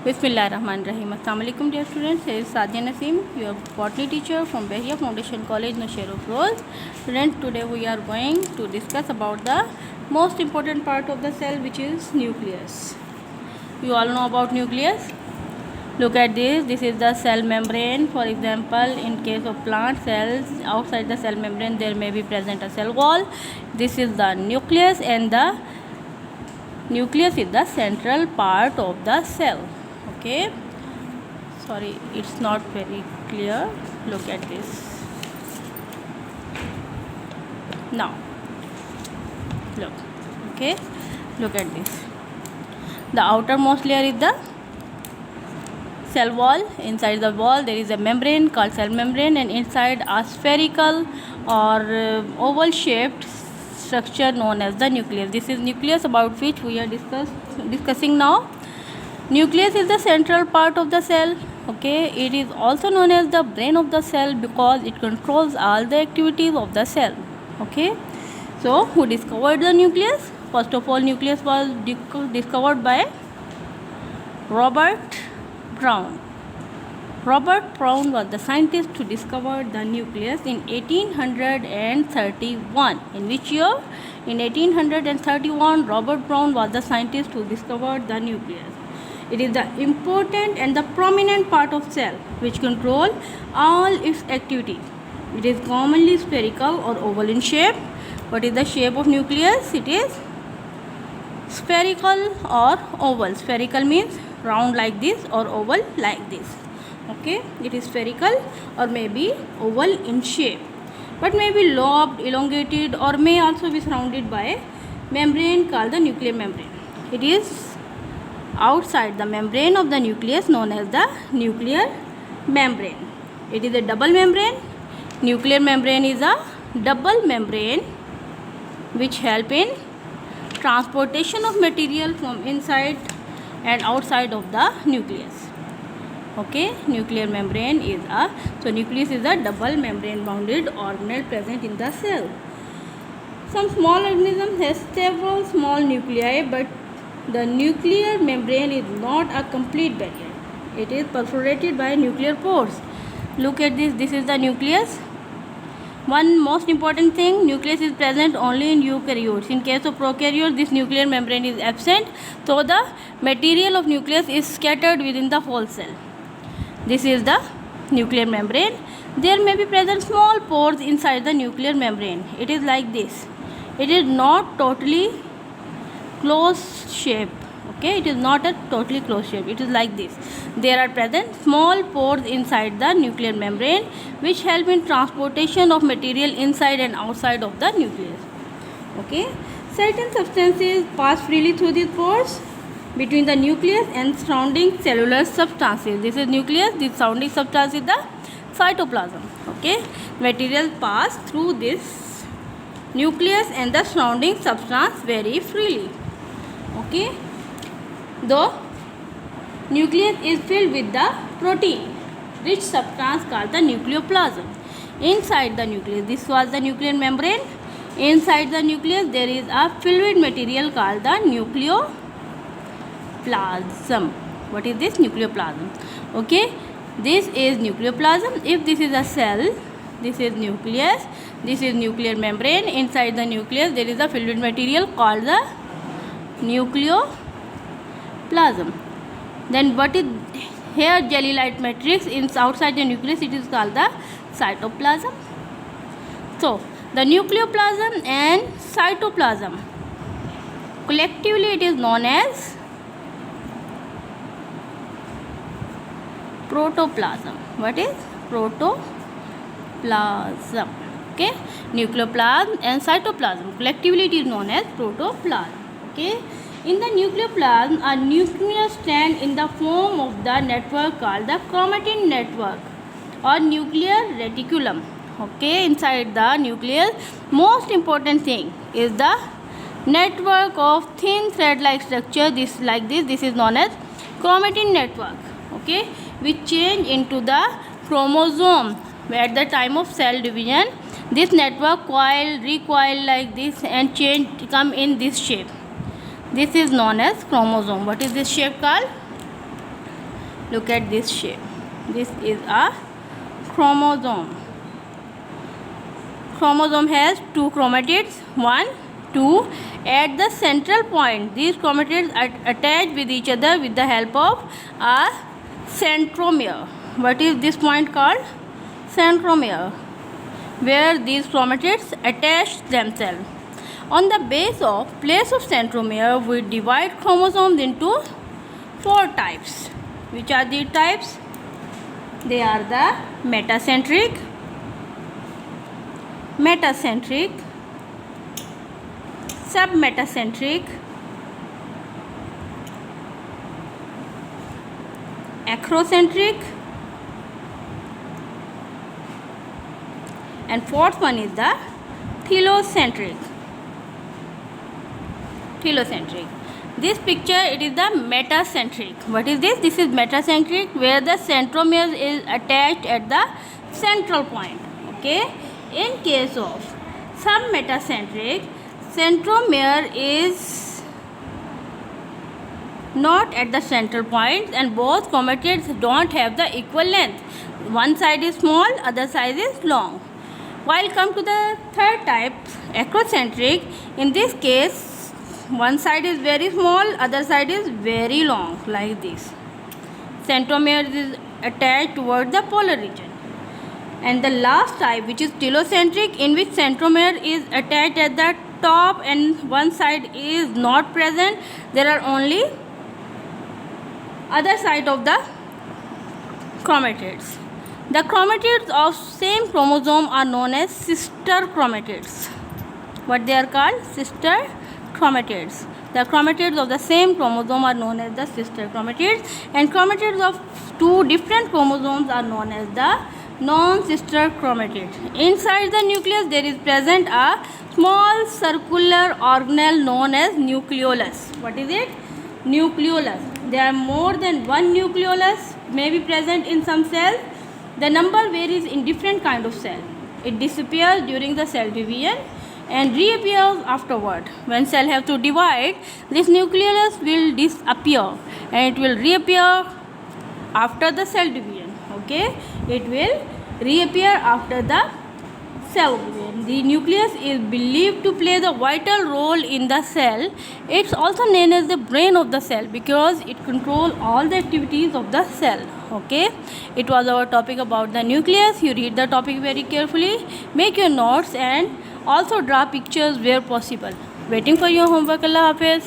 Bismillahirrahmanirrahim. Assalamu alaikum dear students. Here is Sadia Naseem, your botany teacher from Behia Foundation College, Nashero Rose. Students, today we are going to discuss about the most important part of the cell, which is nucleus. You all know about nucleus. Look at this. This is the cell membrane. For example, in case of plant cells, outside the cell membrane there may be present a cell wall. This is the nucleus, and the nucleus is the central part of the cell. Okay, sorry, it's not very clear. Look at this. Now look. Okay, look at this. The outermost layer is the cell wall. Inside the wall there is a membrane called cell membrane, and inside a spherical or oval shaped structure known as the nucleus. This is nucleus, about which we are discussing now. Nucleus is the central part of the cell. Okay, it is also known as the brain of the cell because it controls all the activities of the cell. Okay, so who discovered the nucleus? First of all, nucleus was discovered by Robert Brown. Robert Brown was the scientist who discovered the nucleus in 1831. In which year? In 1831, Robert Brown was the scientist who discovered the nucleus. It is the important and the prominent part of cell which control all its activities. It is commonly spherical or oval in shape. What is the shape of nucleus? It is spherical or oval. Spherical means round like this, or oval like this. Okay, it is spherical or maybe oval in shape, but may be lobed, elongated, or may also be surrounded by a membrane called the nuclear membrane. It is outside the membrane of the nucleus known as the nuclear membrane. It is a double membrane. Nuclear membrane is a double membrane which help in transportation of material from inside and outside of the nucleus. Okay, nuclear membrane is nucleus is a double membrane bounded organelle present in the cell. Some small organisms have several small nuclei, but the nuclear membrane is not a complete barrier. It is perforated by nuclear pores. Look at this. This is the nucleus. One most important thing, nucleus is present only in eukaryotes. In case of prokaryotes, this nuclear membrane is absent, so the material of nucleus is scattered within the whole cell. This is the nuclear membrane. There may be present small pores inside the nuclear membrane. It is like this. It is not totally closed shape. Okay, it is not a totally closed shape. It is like this. There are present small pores inside the nuclear membrane which help in transportation of material inside and outside of the nucleus. Okay, certain substances pass freely through these pores between the nucleus and surrounding cellular substances. This is nucleus. This surrounding substance is the cytoplasm. Okay, material pass through this nucleus and the surrounding substance very freely. Okay, the nucleus is filled with the protein rich substance called the nucleoplasm. Inside the nucleus, this was the nuclear membrane. Inside the nucleus there is a fluid material called the nucleoplasm. What is this? Nucleoplasm. Okay, this is nucleoplasm. If this is a cell, this is nucleus, this is nuclear membrane. Inside the nucleus there is a fluid material called the nucleoplasm. Then what is here? Jelly-like matrix in outside the nucleus, it is called the cytoplasm. So the nucleoplasm and cytoplasm collectively it is known as protoplasm. What is protoplasm? Okay, nucleoplasm and cytoplasm collectively it is known as protoplasm. Okay, in the nucleoplasm, a nucleus strand in the form of the network called the chromatin network or nuclear reticulum. Okay, inside the nucleus, most important thing is the network of thin thread-like structure. This like this. This is known as chromatin network. Okay, which change into the chromosome at the time of cell division. This network coil, recoil like this and change come in this shape. This is known as chromosome. What is this shape called? Look at this shape. This is a chromosome. Chromosome has two chromatids, 1, 2. At the central point, these chromatids are attached with each other with the help of a centromere. What is this point called? Centromere, where these chromatids attach themselves. On the place of centromere, we divide chromosomes into 4 types. Which are these types? They are the metacentric, submetacentric, acrocentric, and fourth one is the telocentric. This picture, it is the metacentric. What is this? This is metacentric, where the centromere is attached at the central point. Okay. In case of submetacentric, centromere is not at the central point, and both chromatids don't have the equal length. One side is small, other side is long. While come to the third type, acrocentric, in this case, one side is very small, other side is very long, like this. Centromere is attached toward the polar region. And the last type, which is telocentric, in which centromere is attached at the top and one side is not present. There are only other side of the chromatids. The chromatids of same chromosome are known as sister chromatids. What they are called? Sister chromatids. The chromatids of the same chromosome are known as the sister chromatids, and chromatids of two different chromosomes are known as the non-sister chromatids. Inside the nucleus, there is present a small circular organelle known as nucleolus. What is it? Nucleolus. There are more than one nucleolus may be present in some cells. The number varies in different kind of cell. It disappears during the cell division and reappears afterward. When cell have to divide, this nucleolus will disappear and it will reappear after the cell division. Okay, it will reappear after the cell division. The nucleus is believed to play the vital role in the cell. It's also known as the brain of the cell because it controls all the activities of the cell. Okay, it was our topic about the nucleus. You read the topic very carefully, make your notes and also draw pictures where possible. Waiting for your homework. Allah Hafiz.